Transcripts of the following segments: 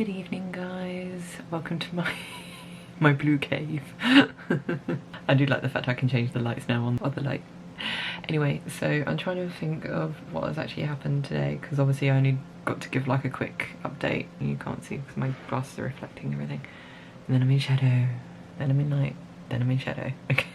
Good evening, guys. Welcome to my blue cave. I do like the fact I can change the lights now on the other light. Anyway, so I'm trying to think of what has actually happened today, because obviously I only got to give like a quick update. You can't see because my glasses are reflecting everything. And then I'm in shadow, then I'm in light, then I'm in shadow. Okay.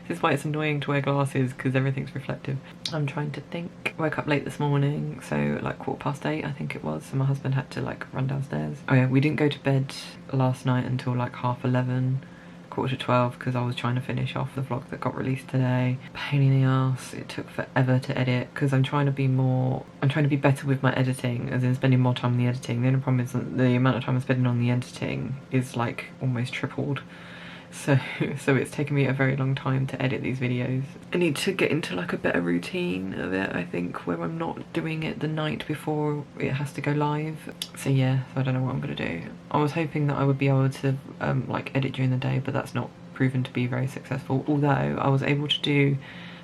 This is why it's annoying to wear glasses, because everything's reflective. I'm trying to think. Woke up late this morning, so like 8:15 I think it was, so my husband had to like run downstairs. Oh yeah, we didn't go to bed last night until like 11:30, 11:45, because I was trying to finish off the vlog that got released today. Pain in the ass. It took forever to edit, because I'm trying to be better with my editing, as in spending more time on the editing. The only problem is that the amount of time I'm spending on the editing is like almost tripled. So it's taken me a very long time to edit these videos. I need to get into like a better routine of it, I think, where I'm not doing it the night before it has to go live. So yeah, so I don't know what I'm gonna do. I was hoping that I would be able to like edit during the day, but that's not proven to be very successful. Although I was able to do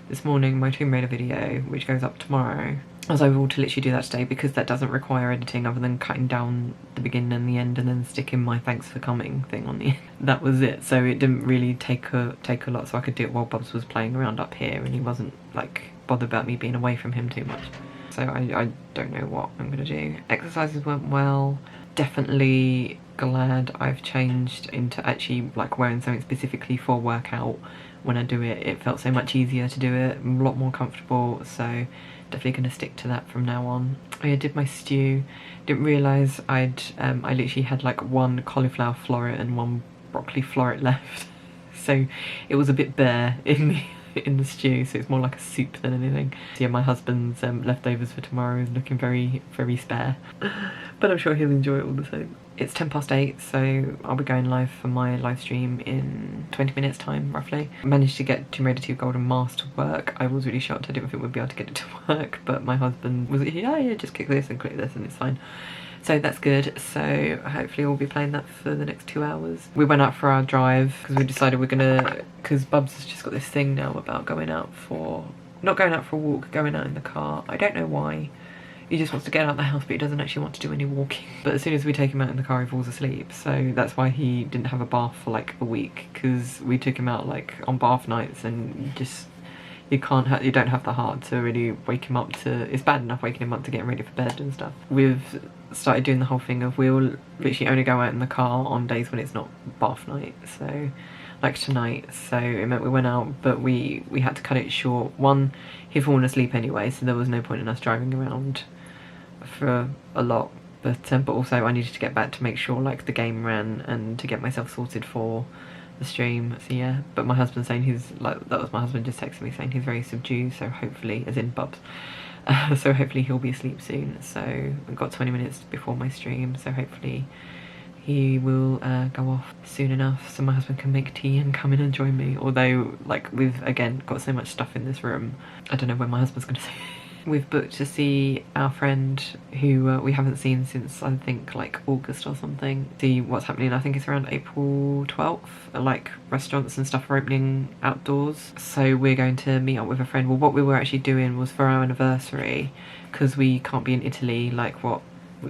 this morning my Tomb Raider video, which goes up tomorrow. I was able to literally do that today because that doesn't require editing other than cutting down the beginning and the end and then sticking my thanks for coming thing on the end. That was it. So it didn't really take a lot, so I could do it while Bubs was playing around up here and he wasn't like bothered about me being away from him too much. So I don't know what I'm gonna do. Exercises went well. Definitely glad I've changed into actually like wearing something specifically for workout. When I do it, it felt so much easier to do it, a lot more comfortable, so definitely going to stick to that from now on. I did my stew. Didn't realise I literally had like one cauliflower floret and one broccoli floret left. So it was a bit bare in the stew, so it's more like a soup than anything. So yeah, my husband's leftovers for tomorrow is looking very, very spare. But I'm sure he'll enjoy it all the same. It's 8:10, so I'll be going live for my live stream in 20 minutes time, roughly. I managed to get Tomb Raider 2 Golden Mask to work. I was really shocked. I didn't think we'd be able to get it to work, but my husband was like, yeah, just click this and click this and it's fine. So that's good. So hopefully we'll be playing that for the next 2 hours. We went out for our drive because we decided we're gonna, because Bubs has just got this thing now about going out for, not going out for a walk, going out in the car. I don't know why. He just wants to get out of the house, but he doesn't actually want to do any walking. But as soon as we take him out in the car, he falls asleep. So that's why he didn't have a bath for like a week, because we took him out like on bath nights and you don't have the heart to really wake him up to, it's bad enough waking him up to getting ready for bed and stuff. We've started doing the whole thing of we'll literally only go out in the car on days when it's not bath night. So like tonight, so it meant we went out, but we had to cut it short. One, he'd fallen asleep anyway, so there was no point in us driving around for a lot, but also I needed to get back to make sure like the game ran and to get myself sorted for the stream. So yeah, but my husband's saying he's like, that was my husband just texted me saying he's very subdued, so hopefully, as in Bubs, so hopefully he'll be asleep soon. So I've got 20 minutes before my stream, so hopefully he will go off soon enough so my husband can make tea and come in and join me. Although like we've again got so much stuff in this room, I don't know when my husband's gonna see. We've booked to see our friend who we haven't seen since I think like August or something. See what's happening. I think it's around April 12th. Like restaurants and stuff are opening outdoors. So we're going to meet up with a friend. Well, what we were actually doing was for our anniversary, because we can't be in Italy like what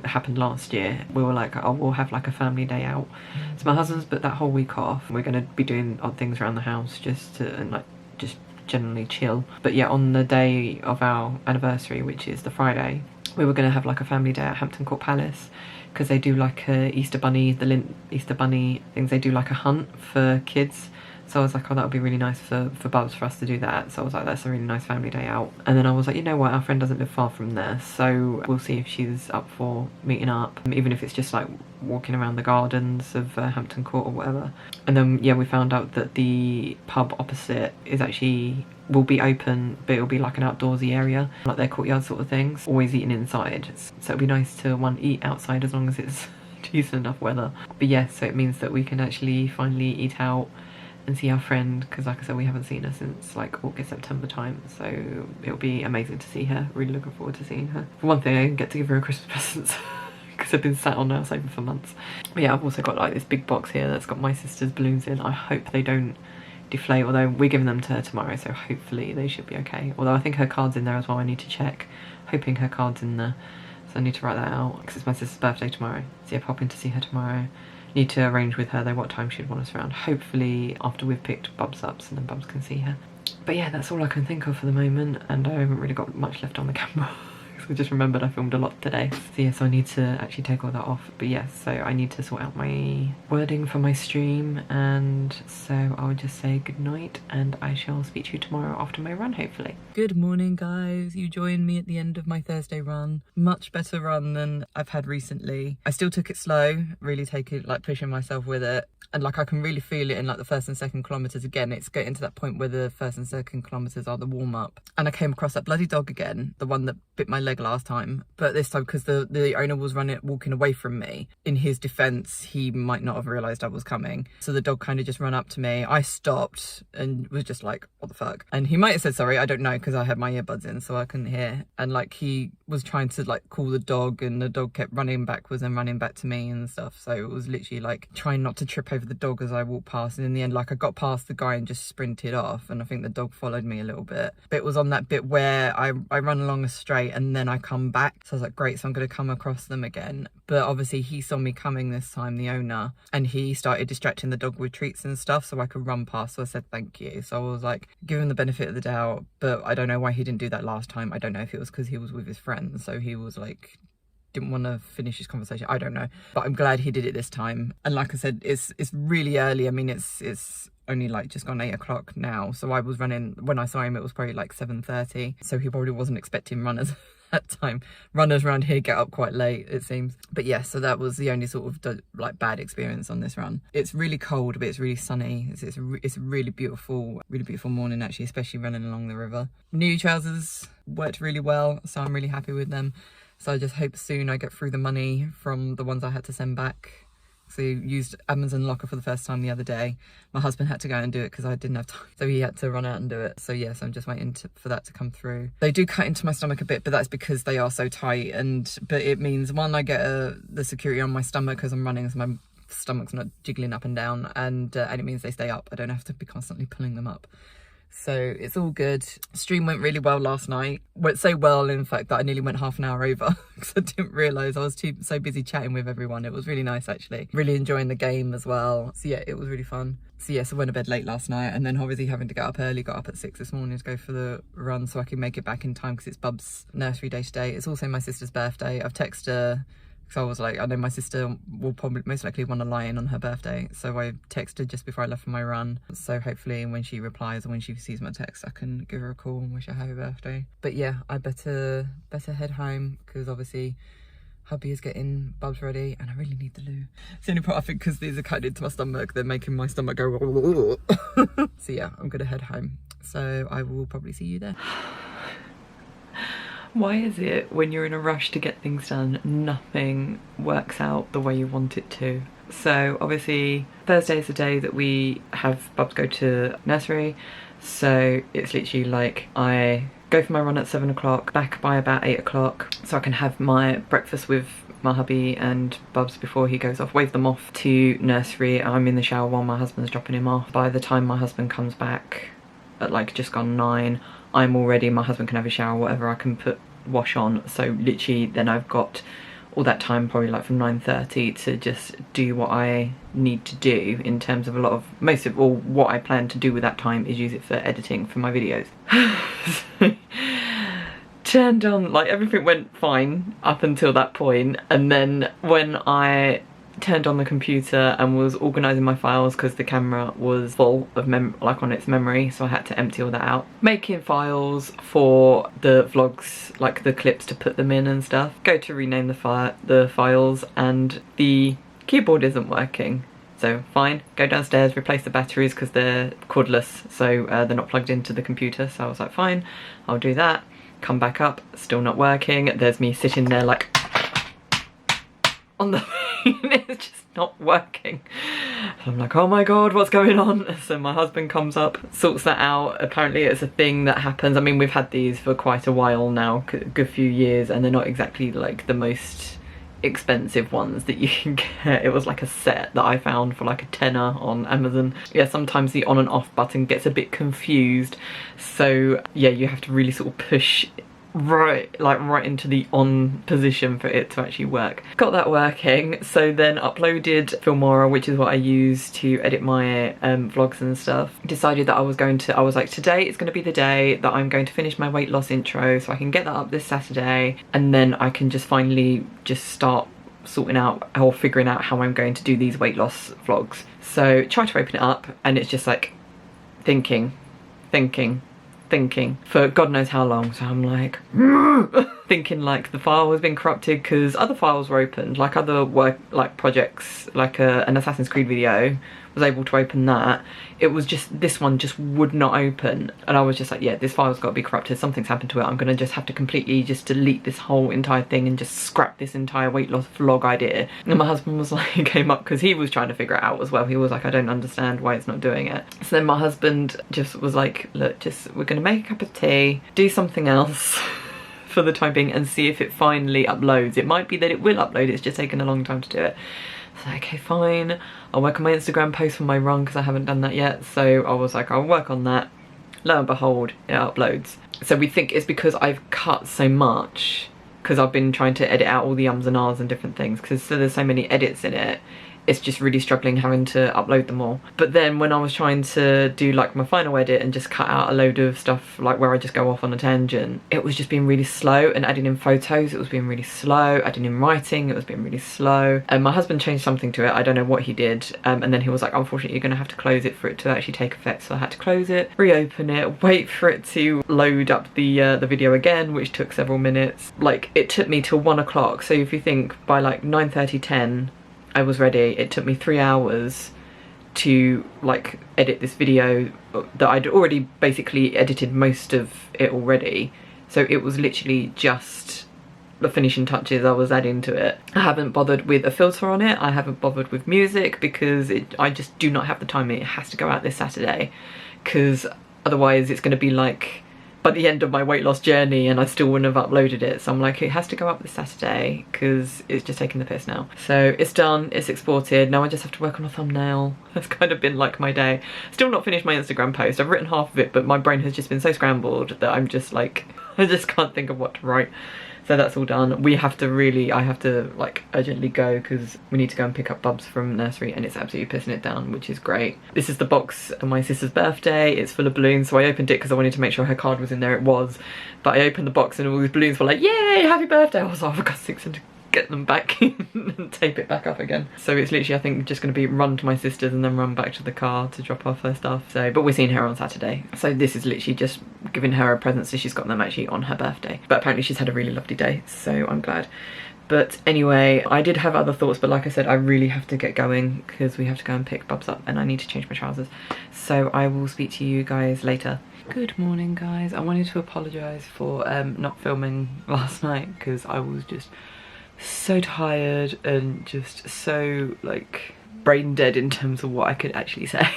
happened last year. We were like, oh, we'll have like a family day out. So my husband's booked that whole week off. We're going to be doing odd things around the house just to, and like just generally chill. But yeah, on the day of our anniversary, which is the Friday, we were going to have like a family day at Hampton Court Palace, because they do like a Easter bunny, the Lindt Easter bunny things, they do like a hunt for kids. So I was like, oh, that would be really nice for Bubs for us to do that. So I was like, that's a really nice family day out. And then I was like, you know what, our friend doesn't live far from there, so we'll see if she's up for meeting up, even if it's just like walking around the gardens of Hampton Court or whatever. And then yeah, we found out that the pub opposite is actually will be open, but it'll be like an outdoorsy area, like their courtyard sort of things, always eating inside. So it'll be nice to eat outside as long as it's decent enough weather. But yeah, so it means that we can actually finally eat out and see our friend, because like I said, we haven't seen her since like August, September time, so it'll be amazing to see her. Really looking forward to seeing her. For one thing, I can get to give her a Christmas present because I've been sat on our sofa for months. But yeah, I've also got like this big box here that's got my sister's balloons in. I hope they don't deflate, although we're giving them to her tomorrow, so hopefully they should be okay. Although I think her card's in there as well, I need to check. Hoping her card's in there. So I need to write that out because it's my sister's birthday tomorrow. So yeah, pop in to see her tomorrow. Need to arrange with her though what time she'd want us around. Hopefully after we've picked Bubs up so then Bubs can see her. But yeah, that's all I can think of for the moment, and I haven't really got much left on the camera. I just remembered I filmed a lot today. So yeah, so I need to actually take all that off. But yes, so I need to sort out my wording for my stream, and so I'll just say good night and I shall speak to you tomorrow after my run, hopefully. Good morning, guys. You joined me at the end of my Thursday run. Much better run than I've had recently. I still took it slow, really pushing myself with it. And like I can really feel it in like the first and second kilometres again. It's getting to that point where the first and second kilometres are the warm-up. And I came across that bloody dog again, the one that bit my leg last time. But this time, because the owner was walking away from me, in his defence, he might not have realised I was coming. So the dog kind of just ran up to me. I stopped and was just like, what the fuck? And he might have said sorry, I don't know, because I had my earbuds in so I couldn't hear. And like he was trying to like call the dog, and the dog kept running backwards and running back to me and stuff. So it was literally like trying not to trip over the dog as I walked past, and in the end like I got past the guy and just sprinted off, and I think the dog followed me a little bit. But it was on that bit where I run along a straight and then I come back, so I was like, great, so I'm going to come across them again. But obviously he saw me coming this time, the owner, and he started distracting the dog with treats and stuff so I could run past. So I said thank you. So I was like, give him the benefit of the doubt, but I don't know why he didn't do that last time. I don't know if it was because he was with his friends, so he was like didn't want to finish his conversation, I don't know, but I'm glad he did it this time. And like I said, it's really early. I mean, it's only like just gone 8 o'clock now, so I was running, when I saw him it was probably like 7:30, so he probably wasn't expecting runners that time. Runners around here get up quite late, it seems. But yeah, so that was the only sort of like bad experience on this run. It's really cold, but it's really sunny. It's a really beautiful morning actually, especially running along the river. New trousers worked really well, so I'm really happy with them. So I just hope soon I get through the money from the ones I had to send back. So I used Amazon Locker for the first time the other day. My husband had to go and do it because I didn't have time, so he had to run out and do it. So yes, I'm just waiting for that to come through. They do cut into my stomach a bit, but that's because they are so tight. But it means, one, I get the security on my stomach because I'm running, so my stomach's not jiggling up and down, and it means they stay up. I don't have to be constantly pulling them up. So it's all good. Stream went really well last night. Went so well, in fact, that I nearly went half an hour over because I didn't realise I was so busy chatting with everyone. It was really nice actually. Really enjoying the game as well. So yeah, it was really fun. So yeah, so I went to bed late last night, and then obviously having to get up early, got up at 6 this morning to go for the run so I can make it back in time because it's Bub's nursery day today. It's also my sister's birthday. I've texted her, because I was like, I know my sister will probably most likely want to lie in on her birthday, so I texted just before I left for my run. So hopefully when she replies or when she sees my text, I can give her a call and wish her happy birthday. But yeah, I better head home because obviously hubby is getting Bubs ready and I really need the loo. It's the only part, I think, because these are cutting into my stomach, they're making my stomach go so yeah, I'm gonna head home, so I will probably see you there. Why is it when you're in a rush to get things done, nothing works out the way you want it to? So obviously Thursday is the day that we have Bubs go to nursery, so it's literally like I go for my run at 7 o'clock, back by about 8 o'clock, so I can have my breakfast with my hubby and Bubs before he goes off, wave them off to nursery. I'm in the shower while my husband's dropping him off. By the time my husband comes back at like just gone 9, I'm all ready, my husband can have a shower, whatever, I can put wash on. So literally then I've got all that time, probably like from 9:30, to just do what I need to do in terms of most of all what I plan to do with that time is use it for editing for my videos. Turned on, like everything went fine up until that point, and then when I turned on the computer and was organising my files because the camera was full of on its memory, so I had to empty all that out. Making files for the vlogs, like the clips to put them in and stuff. Go to rename the files and the keyboard isn't working. So fine, go downstairs, replace the batteries because they're cordless, so they're not plugged into the computer. So I was like, fine, I'll do that. Come back up, still not working. There's me sitting there like on the it's just not working. So I'm like, oh my god, what's going on? So my husband comes up, sorts that out. Apparently it's a thing that happens. I mean, we've had these for quite a while now, a good few years, and they're not exactly like the most expensive ones that you can get. It was like a set that I found for like a tenner on Amazon. Yeah, sometimes the on and off button gets a bit confused, so yeah, you have to really sort of push right into the on position for it to actually work. Got that working, so then uploaded Filmora, which is what I use to edit my vlogs and stuff. Decided that I was like, today is going to be the day that I'm going to finish my weight loss intro, so I can get that up this Saturday, and then I can just finally just start sorting out or figuring out how I'm going to do these weight loss vlogs. So try to open it up, and it's just like thinking for God knows how long. So I'm like thinking like the file has been corrupted because other files were opened, like other work, like projects, like an Assassin's Creed video, was able to open that. It was just, this one just would not open, and I was just like, yeah, this file's got to be corrupted, something's happened to it. I'm gonna just have to completely just delete this whole entire thing and just scrap this entire weight loss vlog idea. And my husband was like, came up because he was trying to figure it out as well. He was like, I don't understand why it's not doing it. So then my husband just was like, look, just, we're gonna make a cup of tea, do something else for the time being, and see if it finally uploads. It might be that it will upload, it's just taken a long time to do it. So okay, fine, I'll work on my Instagram post for my run because I haven't done that yet. So I was like, I'll work on that. Lo and behold, it uploads. So we think it's because I've cut so much, because I've been trying to edit out all the ums and ahs and different things, because there's so many edits in it. It's just really struggling having to upload them all. But then when I was trying to do like my final edit and just cut out a load of stuff like where I just go off on a tangent, it was just being really slow. And adding in photos, it was being really slow. Adding in writing, it was being really slow. And my husband changed something to it, I don't know what he did, and then he was like, unfortunately you're gonna have to close it for it to actually take effect. So I had to close it, reopen it, wait for it to load up the video again, which took several minutes. Like, it took me till 1 o'clock. So if you think by like 9:30, 10, I was ready. It took me 3 hours to like edit this video that I'd already basically edited most of it already. So it was literally just the finishing touches I was adding to it. I haven't bothered with a filter on it. I haven't bothered with music because I just do not have the time. It has to go out this Saturday, because otherwise it's going to be like by the end of my weight loss journey and I still wouldn't have uploaded it. So I'm like, it has to go up this Saturday because it's just taking the piss now. So it's done, it's exported. Now I just have to work on a thumbnail. That's kind of been like my day. Still not finished my Instagram post. I've written half of it, but my brain has just been so scrambled that I'm just like, I just can't think of what to write. So that's all done. We have to really, I have to like urgently go because we need to go and pick up Bubs from nursery, and it's absolutely pissing it down, which is great. This is the box for my sister's birthday. It's full of balloons, so I opened it because I wanted to make sure her card was in there. It was, but I opened the box and all these balloons were like, yay, happy birthday. I was like, oh, for God's sakes, and to get them back in and tape it back up again. So it's literally, I think, just going to be run to my sister's and then run back to the car to drop off her stuff. So, but we're seeing her on Saturday. So this is literally just giving her a present, so she's got them actually on her birthday. But apparently she's had a really lovely day, so I'm glad. But anyway, I did have other thoughts, but like I said, I really have to get going because we have to go and pick Bubs up and I need to change my trousers. So I will speak to you guys later. Good morning, guys. I wanted to apologise for not filming last night because I was just so tired and just so like brain dead in terms of what I could actually say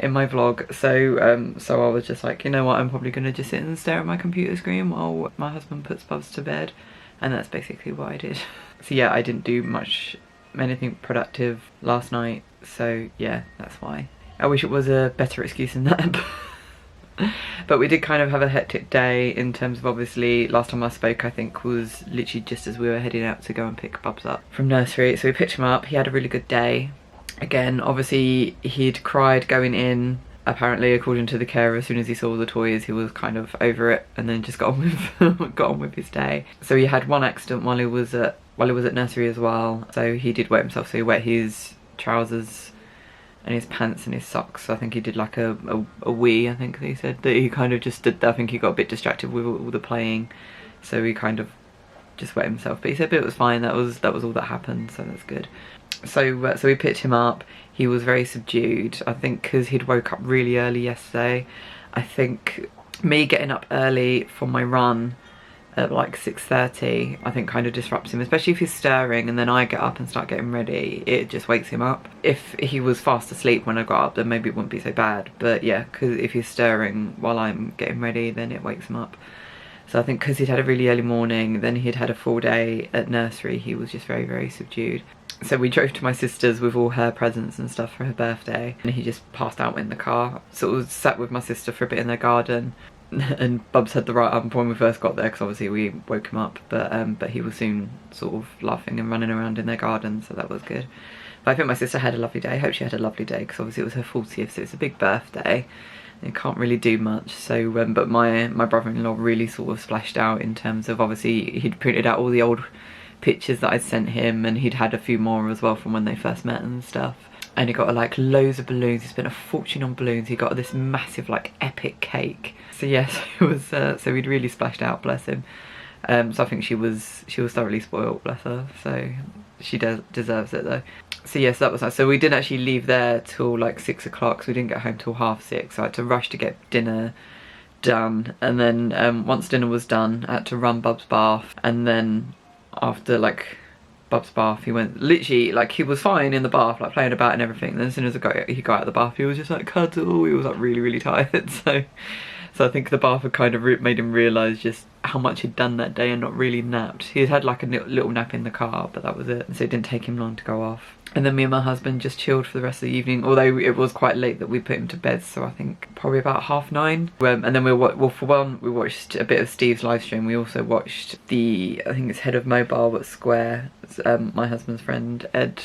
in my vlog. So I was just like, you know what, I'm probably gonna just sit and stare at my computer screen while my husband puts Bubs to bed, and that's basically what I did. So yeah, I didn't do anything productive last night, so yeah, that's why. I wish it was a better excuse than that. But we did kind of have a hectic day in terms of, obviously, last time I spoke I think was literally just as we were heading out to go and pick Bubs up from nursery. So we picked him up, he had a really good day. Again, obviously he'd cried going in. Apparently, according to the carer, as soon as he saw the toys he was kind of over it and then just got on with his day. So he had one accident while he was at nursery as well. So he did wet himself, so he wet his trousers and his pants and his socks. So I think he did like a wee, I think they said, that he kind of just did. I think he got a bit distracted with all the playing, so he kind of just wet himself. But he said it was fine, that was all that happened, so that's good. So we picked him up. He was very subdued, I think because he'd woke up really early yesterday. I think me getting up early for my run at like 6:30 I think kind of disrupts him, especially if he's stirring and then I get up and start getting ready. It just wakes him up. If he was fast asleep when I got up, then maybe it wouldn't be so bad, but yeah, because if he's stirring while I'm getting ready, then it wakes him up. So I think because he'd had a really early morning, then he'd had a full day at nursery, he was just very, very subdued. So we drove to my sister's with all her presents and stuff for her birthday, and he just passed out in the car. So I sat with my sister for a bit in their garden, and Bubs had the right arm when we first got there, because obviously we woke him up, but he was soon sort of laughing and running around in their garden, so that was good. But I think my sister had a lovely day. I hope she had a lovely day, because obviously it was her 40th, so it's a big birthday. You can't really do much, so but my brother-in-law really sort of splashed out in terms of, obviously he'd printed out all the old pictures that I'd sent him, and he'd had a few more as well from when they first met and stuff. And he got like loads of balloons. He spent a fortune on balloons. He got this massive like epic cake. So yes, it was so he'd really splashed out, bless him. So I think she was thoroughly spoiled, bless her. So she deserves it though. So yes, that was nice. So we didn't actually leave there till like 6 o'clock, so we didn't get home till 6:30. So I had to rush to get dinner done, and then once dinner was done, I had to run Bub's bath, and then after like Bub's bath, he went literally like, he was fine in the bath, like playing about and everything. And then as soon as he got out of the bath, he was just like cuddle. He was like really tired. So I think the bath had kind of made him realise just how much he'd done that day and not really napped. He had like a little nap in the car, but that was it. So it didn't take him long to go off. And then me and my husband just chilled for the rest of the evening, although it was quite late that we put him to bed, so I think probably about 9:30. And then for one, we watched a bit of Steve's live stream. We also watched I think it's Head of Mobile at Square, my husband's friend Ed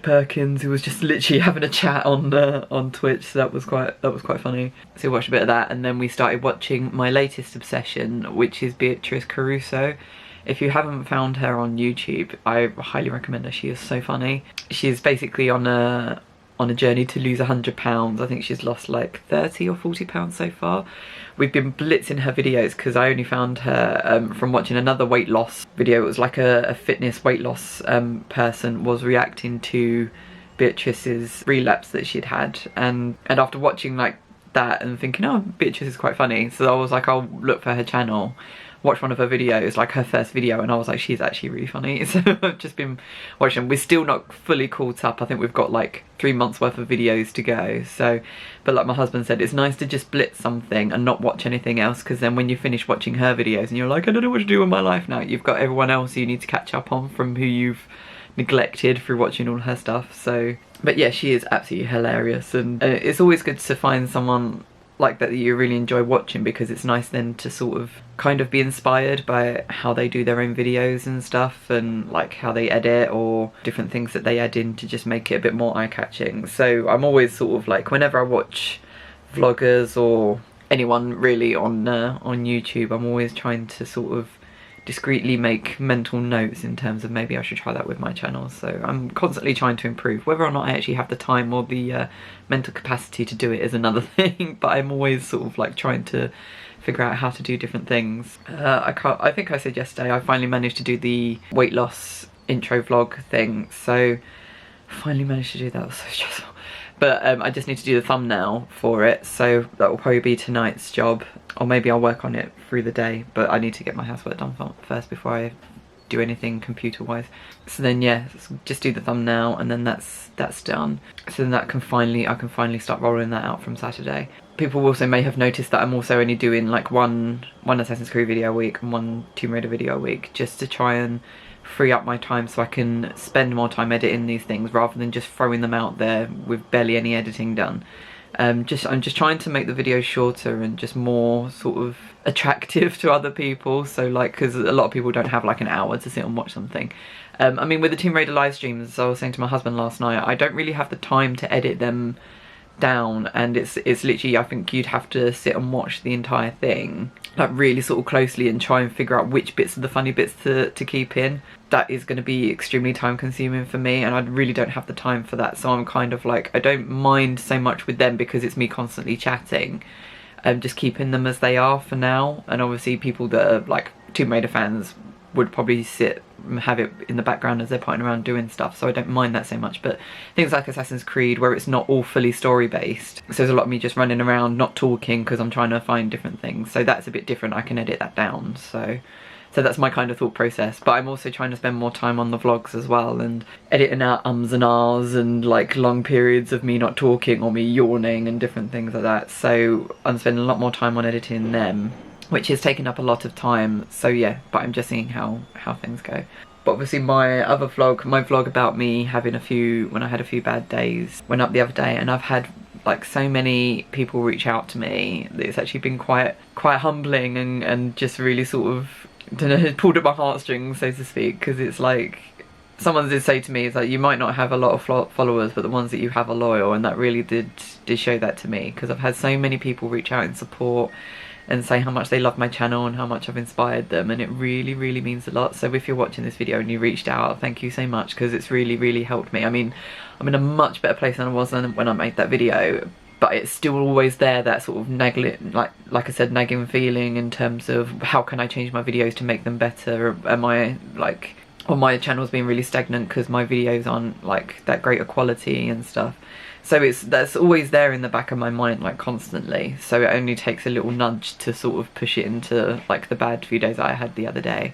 Perkins, who was just literally having a chat on Twitch, so that was quite funny. So we watched a bit of that, and then we started watching my latest obsession, which is Beatrice Caruso. If you haven't found her on YouTube, I highly recommend her. She is so funny. She's basically on a journey to lose 100 pounds. I think she's lost like 30 or 40 pounds so far. We've been blitzing her videos because I only found her from watching another weight loss video. It was like a fitness weight loss person was reacting to Beatrice's relapse that she'd had, and after watching like that and thinking, oh, Beatrice is quite funny, so I was like, I'll look for her channel, watch one of her videos, like her first video, and I was like, she's actually really funny. So I've just been watching. We're still not fully caught up. I think we've got like 3 months worth of videos to go. So, but like my husband said, it's nice to just blitz something and not watch anything else, because then when you finish watching her videos and you're like, I don't know what to do with my life now, you've got everyone else you need to catch up on from who you've neglected through watching all her stuff. So, but yeah, she is absolutely hilarious, and it's always good to find someone like that you really enjoy watching, because it's nice then to sort of kind of be inspired by how they do their own videos and stuff, and like how they edit or different things that they add in to just make it a bit more eye-catching. So I'm always sort of like, whenever I watch vloggers or anyone really on YouTube, I'm always trying to sort of discreetly make mental notes in terms of maybe I should try that with my channel. So I'm constantly trying to improve. Whether or not I actually have the time or the mental capacity to do it is another thing, but I'm always sort of like trying to figure out how to do different things. I think I said yesterday I finally managed to do the weight loss intro vlog thing, so finally managed to do that. It was so stressful. But I just need to do the thumbnail for it, so that will probably be tonight's job, or maybe I'll work on it through the day, but I need to get my housework done first before I do anything computer wise. So then yeah, just do the thumbnail, and then that's done. So then I can finally start rolling that out from Saturday. People also may have noticed that I'm also only doing like one Assassin's Creed video a week and one Tomb Raider video a week, just to try and free up my time so I can spend more time editing these things rather than just throwing them out there with barely any editing done. I'm just trying to make the videos shorter and just more sort of attractive to other people. So like, because a lot of people don't have like an hour to sit and watch something. I mean, with the Tomb Raider live streams, I was saying to my husband last night, I don't really have the time to edit them down, and it's literally, I think you'd have to sit and watch the entire thing like really sort of closely and try and figure out which bits are the funny bits to keep in. That is going to be extremely time consuming for me, and I really don't have the time for that. So I'm kind of like, I don't mind so much with them because it's me constantly chatting, just keeping them as they are for now. And obviously people that are like Tomb Raider fans would probably have it in the background as they're putting around doing stuff, so I don't mind that so much. But things like Assassin's Creed, where it's not all fully story based, so there's a lot of me just running around not talking because I'm trying to find different things, so that's a bit different. I can edit that down, so that's my kind of thought process. But I'm also trying to spend more time on the vlogs as well, and editing out ums and ahs and like long periods of me not talking or me yawning and different things like that. So I'm spending a lot more time on editing them, which is taking up a lot of time. So yeah, but I'm just seeing how things go. But obviously my other vlog, my vlog about me having when I had a few bad days, went up the other day, and I've had like so many people reach out to me. It's actually been quite humbling and just really sort of, I don't know, pulled at my heartstrings, so to speak, because it's like, someone did say to me, it's like, you might not have a lot of followers, but the ones that you have are loyal, and that really did show that to me, because I've had so many people reach out and support and say how much they love my channel and how much I've inspired them, and it really means a lot. So if you're watching this video and you reached out, thank you so much, because it's really helped me. I mean, I'm in a much better place than I was when I made that video, but it's still always there, that sort of nagging, like I said, nagging feeling in terms of how can I change my videos to make them better. Am I like, or my channel's been really stagnant because my videos aren't like that greater quality and stuff. So that's always there in the back of my mind, like constantly. So it only takes a little nudge to sort of push it into like the bad few days I had the other day,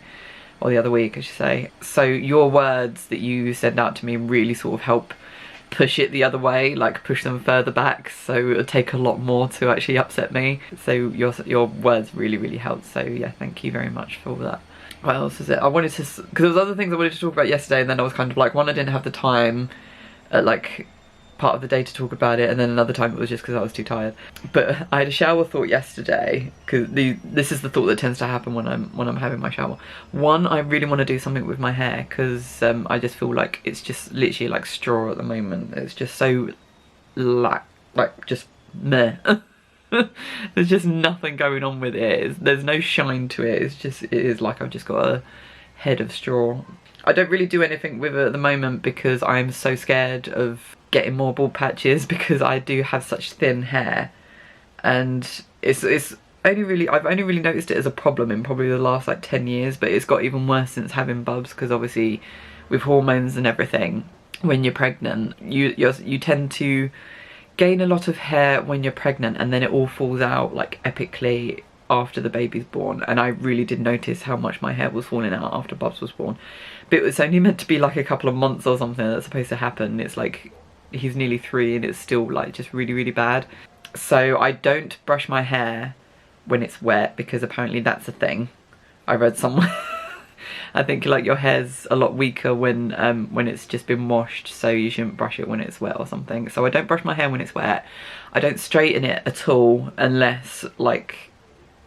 or the other week I should say. So your words that you send out to me really sort of help push it the other way, like push them further back, so it would take a lot more to actually upset me. So your words really helped. So yeah, thank you very much for that. What else is it? I wanted to, because there was other things I wanted to talk about yesterday, and then I was kind of like, one, I didn't have the time at like part of the day to talk about it, and then another time it was just because I was too tired. But I had a shower thought yesterday, because this is the thought that tends to happen when I'm having my shower. One, I really want to do something with my hair, because I just feel like it's just literally like straw at the moment. It's just so like just meh. There's just nothing going on with it. There's no shine to it. It is like I've just got a head of straw. I don't really do anything with it at the moment because I'm so scared of getting more bald patches, because I do have such thin hair, and it's only really, I've only really noticed it as a problem in probably the last like 10 years, but it's got even worse since having bubs, because obviously with hormones and everything, when you're pregnant, you tend to gain a lot of hair when you're pregnant, and then it all falls out like epically after the baby's born. And I really did notice how much my hair was falling out after Bubs was born, but it was only meant to be like a couple of months or something that's supposed to happen. It's like he's nearly 3 and it's still like just really bad. So I don't brush my hair when it's wet, because apparently that's a thing I read somewhere. I think like your hair's a lot weaker when it's just been washed, so you shouldn't brush it when it's wet or something. So I don't brush my hair when it's wet. I don't straighten it at all unless like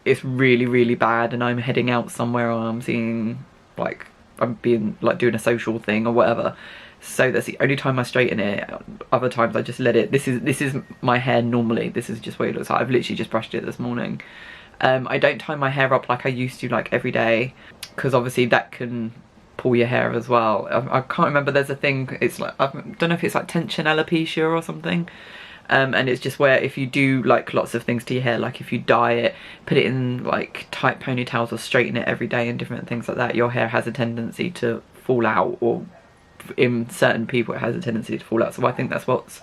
it's really bad and I'm heading out somewhere, or I'm seeing like I'm being like doing a social thing or whatever. So that's the only time I straighten it. Other times I just let it. This is my hair normally. This is just what it looks like. I've literally just brushed it this morning. I don't tie my hair up like I used to, like every day, because obviously that can pull your hair as well. I can't remember, there's a thing, it's like, I don't know if it's like tension alopecia or something, and it's just where if you do like lots of things to your hair, like if you dye it, put it in like tight ponytails or straighten it every day and different things like that, your hair has a tendency to fall out, or in certain people it has a tendency to fall out. So I think that's what's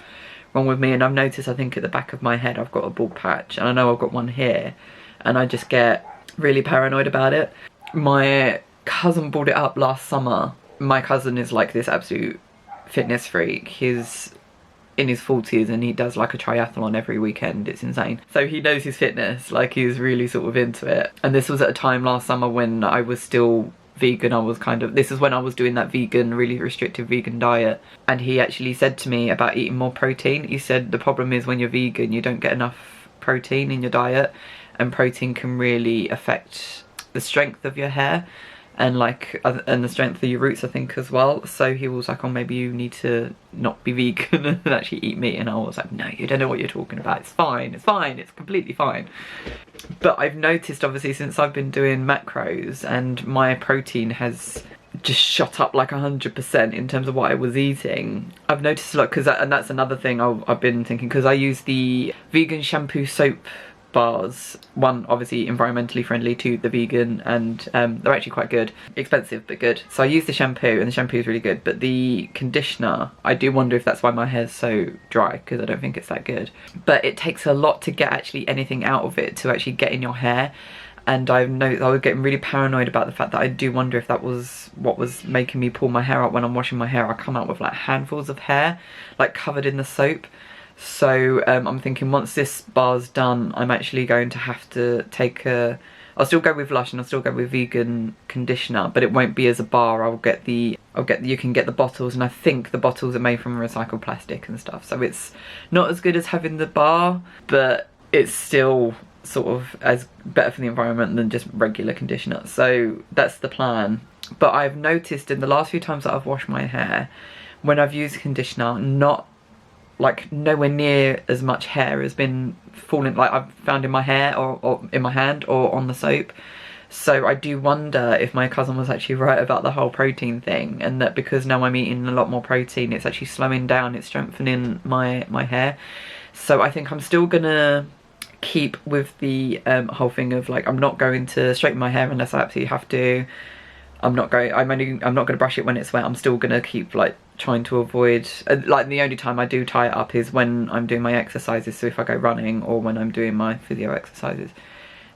wrong with me. And I've noticed, I think at the back of my head I've got a bald patch, and I know I've got one here, and I just get really paranoid about it. My cousin brought it up last summer. My cousin is like this absolute fitness freak. He's in his 40s and he does like a triathlon every weekend. It's insane. So he knows his fitness, like he's really sort of into it. And this was at a time last summer when I was still vegan. I was kind of, this is when I was doing that vegan, really restrictive vegan diet. And he actually said to me about eating more protein. He said the problem is when you're vegan, you don't get enough protein in your diet, and protein can really affect the strength of your hair and like and the strength of your roots, I think, as well. So he was like, oh, maybe you need to not be vegan and actually eat meat. And I was like, no, you don't know what you're talking about. It's fine, it's completely fine. But I've noticed obviously since I've been doing macros, and my protein has just shot up like 100% in terms of what I was eating. I've noticed a lot, because and that's another thing I've been thinking, because I use the vegan shampoo soap bars. One, obviously environmentally friendly, two, the vegan, and they're actually quite good. Expensive but good. So I use the shampoo, and the shampoo is really good, but the conditioner, I do wonder if that's why my hair's so dry, because I don't think it's that good. But it takes a lot to get actually anything out of it, to actually get in your hair. And I was getting really paranoid about the fact that I do wonder if that was what was making me pull my hair out. When I'm washing my hair, I come out with like handfuls of hair, like covered in the soap. So I'm thinking once this bar's done, I'm actually going to have to take a I'll still go with Lush and I'll still go with vegan conditioner, but it won't be as a bar. You can get the bottles, and I think the bottles are made from recycled plastic and stuff, so it's not as good as having the bar, but it's still sort of as better for the environment than just regular conditioner. So that's the plan. But I've noticed in the last few times that I've washed my hair, when I've used conditioner, nowhere near as much hair has been falling, like I've found in my hair or in my hand or on the soap. So I do wonder if my cousin was actually right about the whole protein thing, and that because now I'm eating a lot more protein, it's actually slowing down, it's strengthening my hair. So I think I'm still gonna keep with the whole thing of like, I'm not going to straighten my hair unless I absolutely have to. I'm not going to brush it when it's wet. I'm still going to keep like trying to avoid, like the only time I do tie it up is when I'm doing my exercises, so if I go running or when I'm doing my physio exercises.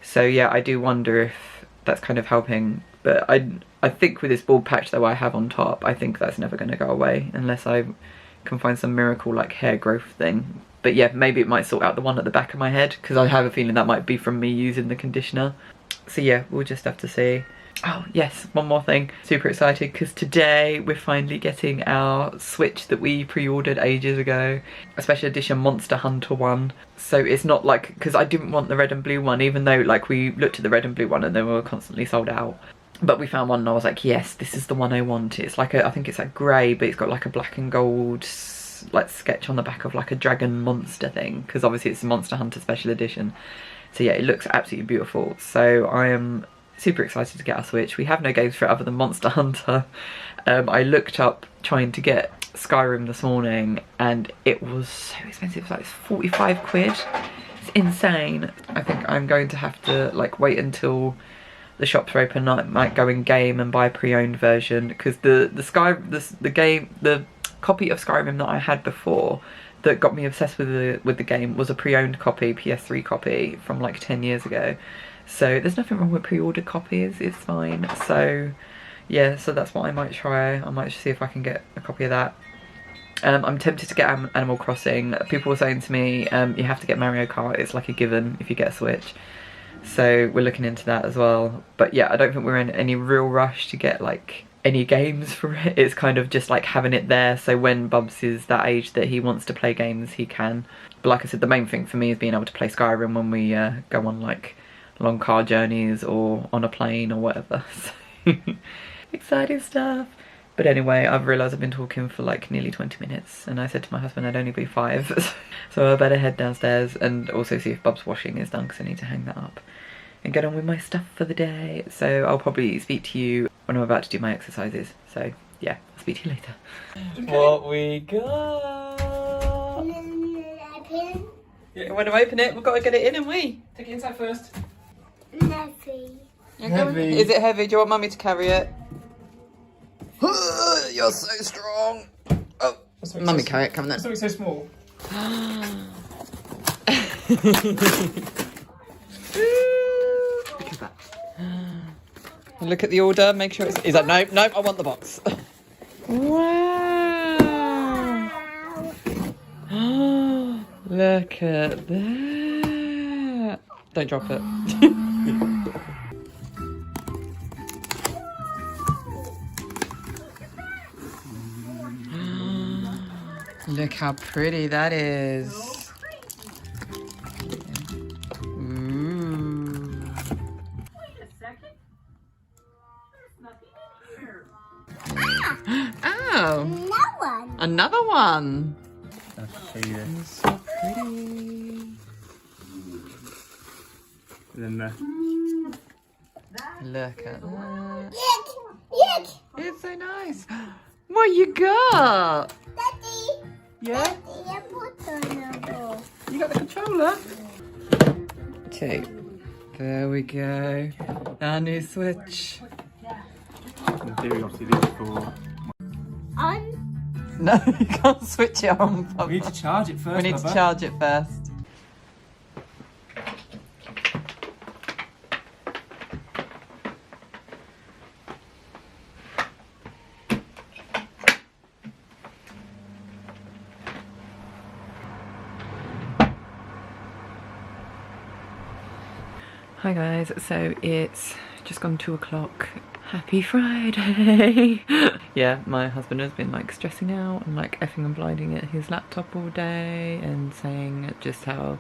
So yeah, I do wonder if that's kind of helping, but I think with this bald patch though I have on top, I think that's never going to go away unless I can find some miracle like hair growth thing. But yeah, maybe it might sort out the one at the back of my head, because I have a feeling that might be from me using the conditioner. So yeah, we'll just have to see. Oh yes, one more thing. Super excited because today we're finally getting our Switch that we pre-ordered ages ago. A special edition Monster Hunter one. So it's not like, because I didn't want the red and blue one, even though like we looked at the red and blue one and they were constantly sold out. But we found one and I was like, yes, this is the one I want. It's like I think it's like grey, but it's got like a black and gold like sketch on the back of like a dragon monster thing, because obviously it's a Monster Hunter special edition. So yeah, it looks absolutely beautiful. So I am super excited to get our Switch. We have no games for it other than Monster Hunter. I looked up trying to get Skyrim this morning and it was so expensive. It was like 45 quid. It's insane. I think I'm going to have to like wait until the shops are open. I might go in game and buy a pre-owned version, because the copy of Skyrim that I had before that got me obsessed with the game was a pre-owned copy, PS3 copy from like 10 years ago. So there's nothing wrong with pre-ordered copies, it's fine. So yeah, so that's what I might try. I might see if I can get a copy of that. I'm tempted to get Animal Crossing. People were saying to me, you have to get Mario Kart, it's like a given if you get a Switch. So we're looking into that as well. But yeah, I don't think we're in any real rush to get like any games for it. It's kind of just like having it there, so when Bubs is that age that he wants to play games, he can. But like I said, the main thing for me is being able to play Skyrim when we go on like long car journeys or on a plane or whatever. So exciting stuff. But anyway, I've realised I've been talking for like nearly 20 minutes and I said to my husband I'd only be 5. So I better head downstairs and also see if Bub's washing is done, because I need to hang that up and get on with my stuff for the day. So I'll probably speak to you when I'm about to do my exercises. So yeah, I'll speak to you later. What we got? Yeah, when I open it, we've got to get it in, haven't we? Take it inside first. Heavy. Heavy. Is it heavy? Do you want Mummy to carry it? You're so strong. Oh, Mummy, carry it. Come then. Something so small. Look at that. Look at the order. Make sure it's. Is that nope? Nope. I want the box. Wow. Look at that. Don't drop it. Look how pretty that is. Ooh. Oh. Another one. It's so pretty. Look at that. It's so nice. What you got? Daddy. Yeah? Daddy, I put on the ball. You got the controller? Okay. There we go. Our new Switch. In theory, obviously, this is for... On. No, you can't switch it on. Papa. We need to charge it first. We need to charge it first. Hi guys, so it's just gone 2 o'clock. Happy Friday! Yeah, my husband has been like stressing out and like effing and blinding at his laptop all day and saying just how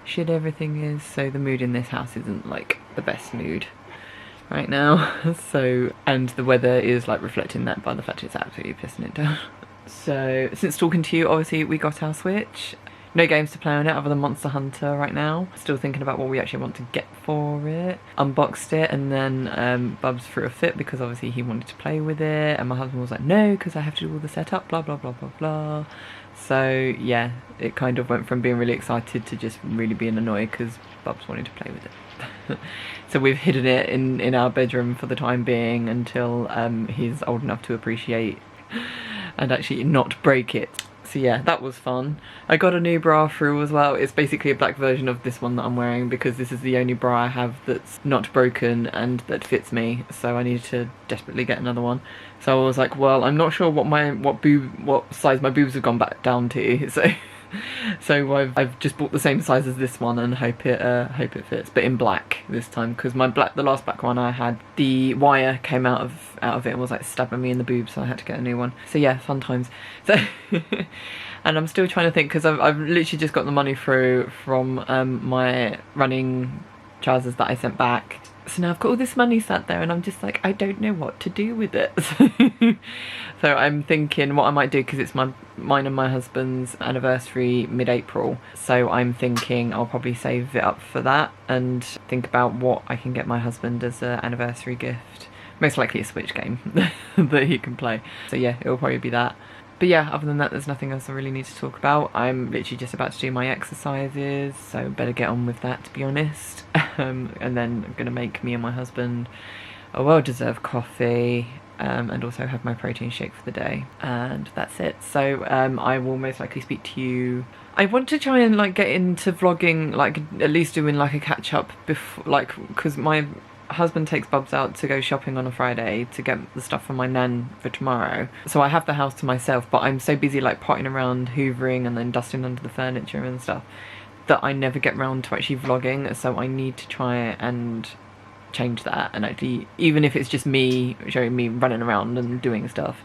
shit everything is, so the mood in this house isn't like the best mood right now. So, and the weather is like reflecting that by the fact it's absolutely pissing it down. So since talking to you, obviously we got our Switch. No games to play on it other than Monster Hunter right now. Still thinking about what we actually want to get for it. Unboxed it, and then Bubs threw a fit because obviously he wanted to play with it, and my husband was like, no, because I have to do all the setup, blah blah blah blah blah. So yeah, it kind of went from being really excited to just really being annoyed because Bubs wanted to play with it. So we've hidden it in our bedroom for the time being until he's old enough to appreciate and actually not break it. So yeah, that was fun. I got a new bra through as well. It's basically a black version of this one that I'm wearing because this is the only bra I have that's not broken and that fits me. So I need to desperately get another one. So I was like, well, I'm not sure what size my boobs have gone back down to. So I've just bought the same size as this one and hope it fits, but in black this time, because the last black one I had, the wire came out of it and was like stabbing me in the boobs, so I had to get a new one. So yeah, fun times. So and I'm still trying to think, because I've literally just got the money through from my running trousers that I sent back. So now I've got all this money sat there and I'm just like, I don't know what to do with it. So I'm thinking what I might do, because it's mine and my husband's anniversary mid-April. So I'm thinking I'll probably save it up for that and think about what I can get my husband as an anniversary gift. Most likely a Switch game that he can play. So yeah, it'll probably be that. But yeah, other than that, there's nothing else I really need to talk about. I'm literally just about to do my exercises, so better get on with that, to be honest. And then I'm going to make me and my husband a well-deserved coffee, and also have my protein shake for the day. And that's it. So I will most likely speak to you. I want to try and like get into vlogging, like at least doing like a catch-up before, like, because my husband takes Bubs out to go shopping on a Friday to get the stuff from my nan for tomorrow, so I have the house to myself, but I'm so busy like potting around, hoovering and then dusting under the furniture and stuff that I never get round to actually vlogging. So I need to try and change that, and actually, even if it's just me showing me running around and doing stuff,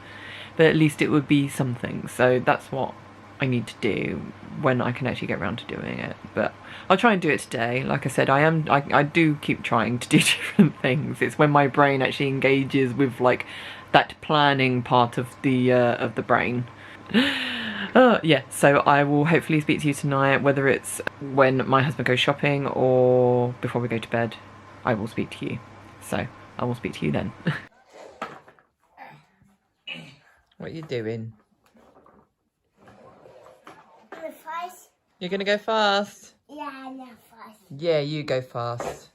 but at least it would be something. So that's what I need to do when I can actually get around to doing it. But I'll try and do it today. Like I said, I do keep trying to do different things. It's when my brain actually engages with like that planning part of the brain. Yeah, so I will hopefully speak to you tonight, whether it's when my husband goes shopping or before we go to bed. I will speak to you. So I will speak to you then. What are you doing? Fast. You're gonna go fast? Yeah, not fast. Yeah, you go fast.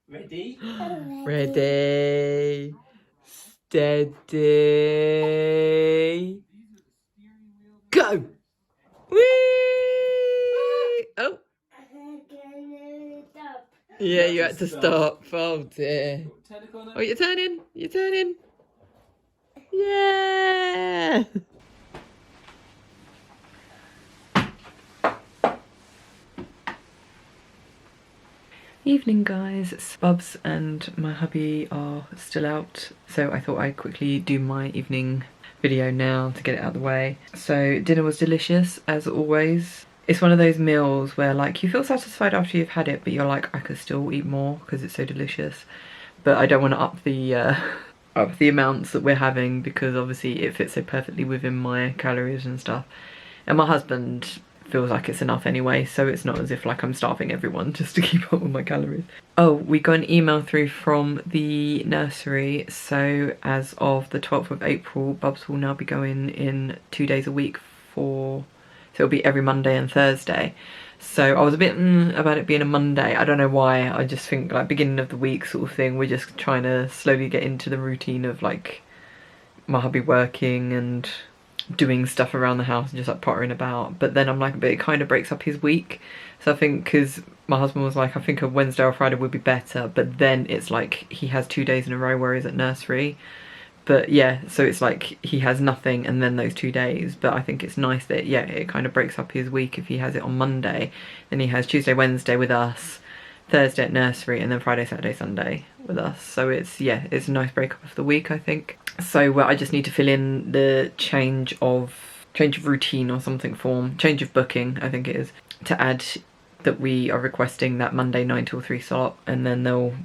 Ready? Ready, steady, go! Whee! Oh, yeah, you had to stop. Oh dear. Turn the corner. Oh, you're turning. You're turning. Yeah. Evening guys, Bubs and my hubby are still out, so I thought I'd quickly do my evening video now to get it out of the way. So dinner was delicious as always. It's one of those meals where like you feel satisfied after you've had it, but you're like, I could still eat more because it's so delicious. But I don't want to up the amounts that we're having, because obviously it fits so perfectly within my calories and stuff. And my husband feels like it's enough anyway, so it's not as if like I'm starving everyone just to keep up with my calories. Oh, we got an email through from the nursery, so as of the 12th of April, Bubs will now be going in 2 days a week so it'll be every Monday and Thursday. So I was a bit about it being a Monday. I don't know why. I just think like beginning of the week sort of thing. We're just trying to slowly get into the routine of like my hubby working and doing stuff around the house and just like pottering about. But then I'm like, but it kind of breaks up his week. So I think, because my husband was like, I think a Wednesday or Friday would be better. But then it's like he has 2 days in a row where he's at nursery. But yeah, so it's like he has nothing and then those 2 days. But I think it's nice that, yeah, it kind of breaks up his week. If he has it on Monday, then he has Tuesday, Wednesday with us, Thursday at nursery, and then Friday, Saturday, Sunday with us. So it's, yeah, it's a nice break up of the week, I think. So I just need to fill in the change of routine or something form, change of booking, I think it is, to add that we are requesting that Monday 9 till 3 slot, and then they'll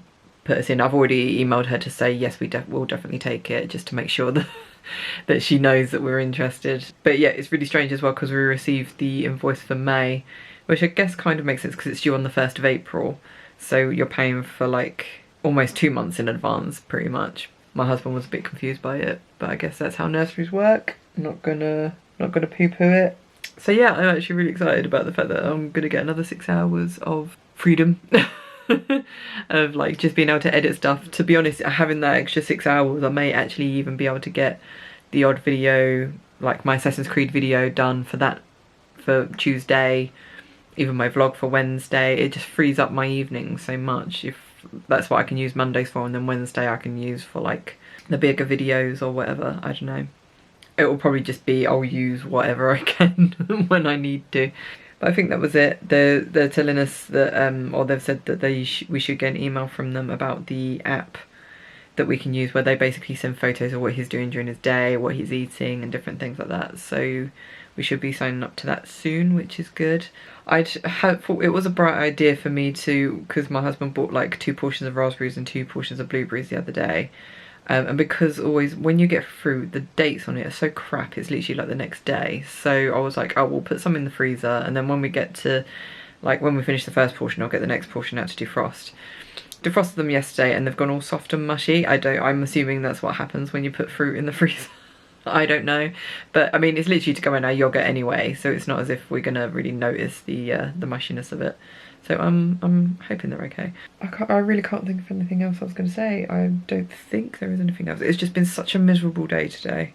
put us in. I've already emailed her to say yes, we'll definitely take it, just to make sure that that she knows that we're interested. But yeah, it's really strange as well because we received the invoice for May, which I guess kind of makes sense because it's due on the 1st of April, so you're paying for like almost 2 months in advance pretty much. My husband was a bit confused by it, but I guess that's how nurseries work. Not gonna poo-poo it. So yeah, I'm actually really excited about the fact that I'm gonna get another 6 hours of freedom. Of like just being able to edit stuff. To be honest, having that extra 6 hours, I may actually even be able to get the odd video, like my Assassin's Creed video, done for Tuesday, even my vlog for Wednesday. It just frees up my evenings so much. If that's what I can use Mondays for, and then Wednesday I can use for like the bigger videos or whatever. I don't know. It will probably just be I'll use whatever I can when I need to. But I think that was it. They're telling us that, or they've said that we should get an email from them about the app that we can use, where they basically send photos of what he's doing during his day, what he's eating, and different things like that. So we should be signing up to that soon, which is good. I'd thought it was a bright idea for me to, because my husband bought like 2 portions of raspberries and 2 portions of blueberries the other day. And because always when you get fruit, the dates on it are so crap, it's literally like the next day. So I was like, oh, we'll put some in the freezer, and then when we get to, like when we finish the first portion, I'll get the next portion out to defrost. Defrosted them yesterday and they've gone all soft and mushy. I'm assuming that's what happens when you put fruit in the freezer. I don't know, but I mean it's literally to go in our yogurt anyway, so it's not as if we're gonna really notice the mushiness of it. So I'm hoping they're okay. I really can't think of anything else I was going to say. I don't think there is anything else. It's just been such a miserable day today.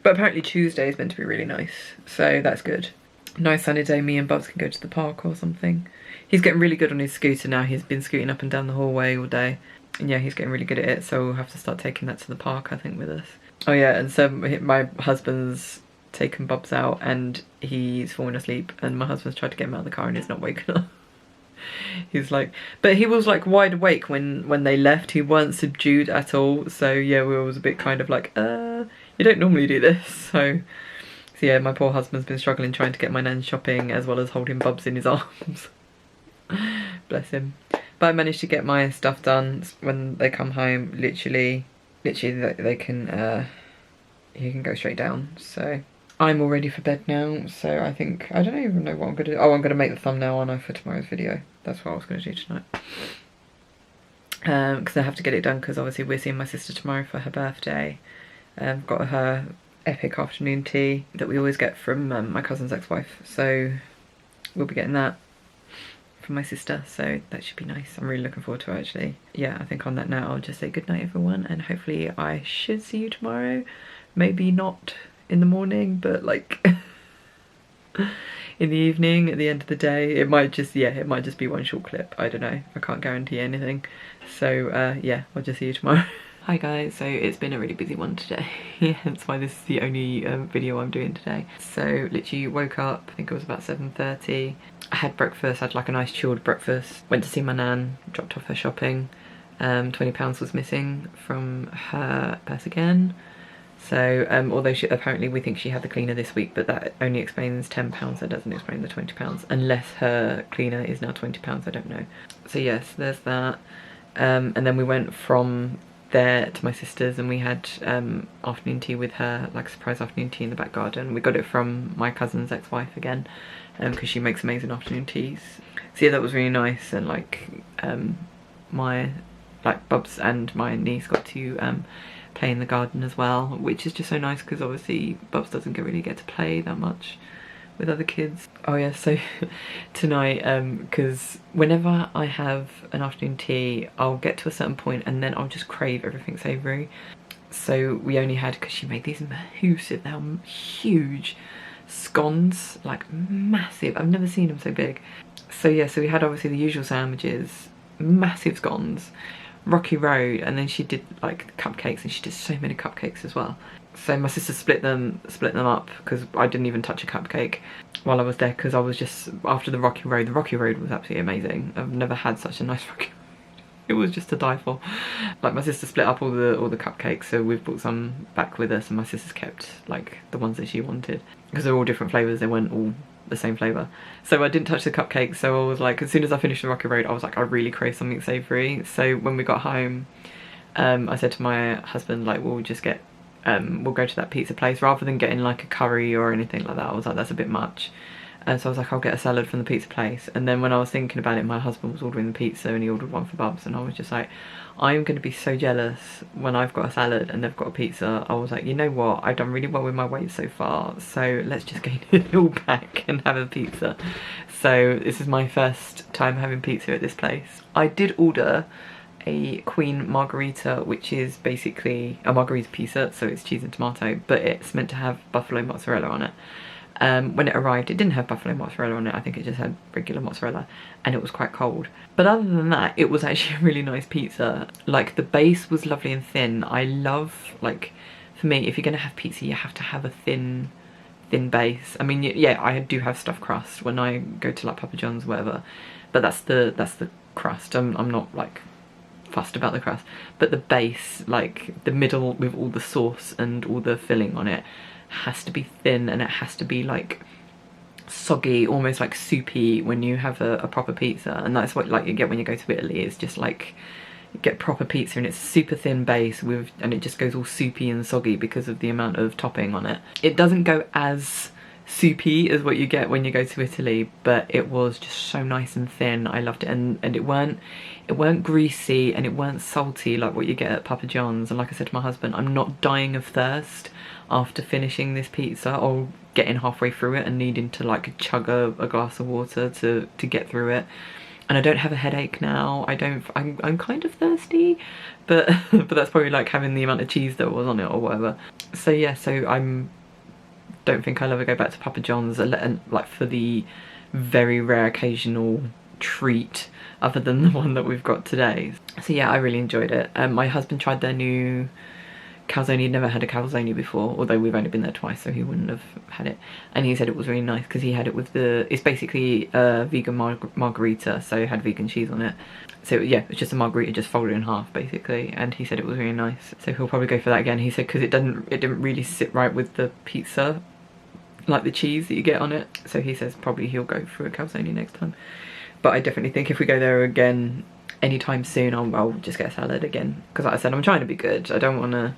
But apparently Tuesday is meant to be really nice, so that's good. Nice sunny day, me and Bubs can go to the park or something. He's getting really good on his scooter now. He's been scooting up and down the hallway all day. And yeah, he's getting really good at it, so we'll have to start taking that to the park, I think, with us. Oh yeah, and so my husband's taken Bubs out and he's fallen asleep, and my husband's tried to get him out of the car and he's not waking up. He's like, but he was like wide awake when they left. He weren't subdued at all. So yeah, we was a bit kind of like, you don't normally do this. So yeah, my poor husband's been struggling trying to get my nan shopping as well as holding Bubs in his arms. Bless him. But I managed to get my stuff done when they come home. Literally they can, he can go straight down. So I'm all ready for bed now, so I think, I don't even know what I'm going to do. Oh, I'm going to make the thumbnail, aren't I, for tomorrow's video. That's what I was going to do tonight. Because I have to get it done, because obviously we're seeing my sister tomorrow for her birthday. Got her epic afternoon tea that we always get from my cousin's ex-wife. So we'll be getting that from my sister, so that should be nice. I'm really looking forward to it, actually. Yeah, I think on that note, I'll just say good night, everyone, and hopefully I should see you tomorrow. Maybe not in the morning, but like in the evening, at the end of the day. It might just, yeah, it might just be one short clip. I don't know. I can't guarantee anything. So yeah, I'll just see you tomorrow. Hi guys, so it's been a really busy one today. Hence why this is the only video I'm doing today. So literally woke up, I think it was about 7:30. I had breakfast, had like a nice chilled breakfast. Went to see my nan, dropped off her shopping. £20 was missing from her purse again. So although apparently we think she had the cleaner this week, but that only explains £10, that doesn't explain the £20. Unless her cleaner is now £20, I don't know. So yes, there's that. And then we went from there to my sister's and we had afternoon tea with her, like a surprise afternoon tea in the back garden. We got it from my cousin's ex-wife again, because she makes amazing afternoon teas. So yeah, that was really nice, and like Bubs and my niece got to play in the garden as well, which is just so nice because obviously Bubs doesn't really get to play that much with other kids. Oh yeah, so tonight, because whenever I have an afternoon tea, I'll get to a certain point and then I'll just crave everything savoury. So we only had, because she made these massive, they're huge scones, like massive. I've never seen them so big. So yeah, so we had obviously the usual sandwiches, massive scones, Rocky Road, and then she did like cupcakes, and she did so many cupcakes as well. So my sister split them up because I didn't even touch a cupcake while I was there, because I was just after the Rocky Road. The Rocky Road was absolutely amazing. I've never had such a nice Rocky Road. It was just to die for. Like, my sister split up all the cupcakes, so we've brought some back with us, and my sister's kept like the ones that she wanted because they're all different flavours. They weren't all the same flavour. So I didn't touch the cupcakes. So I was like, as soon as I finished the Rocky Road, I was like, I really crave something savoury. So when we got home, I said to my husband, like, we'll just get we'll go to that pizza place rather than getting like a curry or anything like that. I was like, that's a bit much. And so I was like, I'll get a salad from the pizza place. And then when I was thinking about it, my husband was ordering the pizza and he ordered one for Bubs, and I was just like, I'm going to be so jealous when I've got a salad and they've got a pizza. I was like, you know what, I've done really well with my weight so far, so let's just gain it all back and have a pizza. So this is my first time having pizza at this place. I did order a Queen Margherita, which is basically a margherita pizza, so it's cheese and tomato, but it's meant to have buffalo mozzarella on it. When it arrived, it didn't have buffalo mozzarella on it. I think it just had regular mozzarella, and it was quite cold. But other than that, it was actually a really nice pizza. Like, the base was lovely and thin. I love, like, for me, if you're gonna have pizza, you have to have a thin base. I mean, yeah, I do have stuffed crust when I go to like Papa John's or whatever, but that's the crust. I'm not like fussed about the crust, but the base, like the middle with all the sauce and all the filling on it, has to be thin, and it has to be like soggy, almost like soupy when you have a proper pizza. And that's what like you get when you go to Italy. It's just like you get proper pizza and it's super thin base with, and it just goes all soupy and soggy because of the amount of topping on it. It doesn't go as soupy as what you get when you go to Italy, but it was just so nice and thin. I loved it, and it weren't greasy, and it weren't salty like what you get at Papa John's. And like I said to my husband, I'm not dying of thirst after finishing this pizza or getting halfway through it and needing to like chug a glass of water to get through it. And I don't have a headache now. I'm kind of thirsty, but but that's probably like having the amount of cheese that was on it or whatever. So yeah, so don't think I'll ever go back to Papa John's like for the very rare occasional treat other than the one that we've got today. So yeah, I really enjoyed it. My husband tried their new calzone. He'd never had a calzone before, although we've only been there twice, so he wouldn't have had it. And he said it was really nice because he had it with it's basically a vegan margherita, so it had vegan cheese on it. So yeah, it's just a margherita just folded in half basically, and he said it was really nice. So he'll probably go for that again. He said because it didn't really sit right with the pizza, like the cheese that you get on it. So he says probably he'll go for a calzone next time. But I definitely think if we go there again anytime soon, I'll just get a salad again, because like I said, I'm trying to be good. I don't want to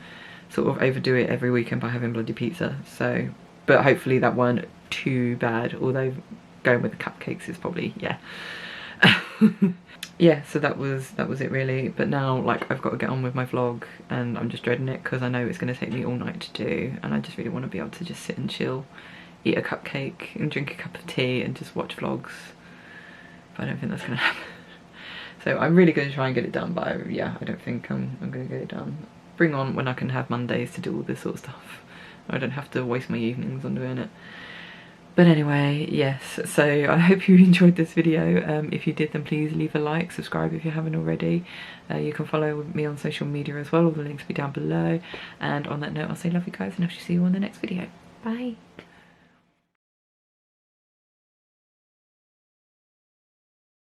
sort of overdo it every weekend by having bloody pizza. So, but hopefully that weren't too bad, although going with the cupcakes is probably, yeah. Yeah, so that was it really. But now like I've got to get on with my vlog, and I'm just dreading it because I know it's going to take me all night to do, and I just really want to be able to just sit and chill, eat a cupcake and drink a cup of tea and just watch vlogs. But I don't think that's going to happen. So I'm really going to try and get it done, but yeah, I don't think I'm going to get it done. Bring on when I can have Mondays to do all this sort of stuff. I don't have to waste my evenings on doing it. But anyway, yes, so I hope you enjoyed this video. If you did, then please leave a like, subscribe if you haven't already. You can follow me on social media as well, all the links will be down below. And on that note, I'll say love you guys, and I shall see you on the next video. Bye!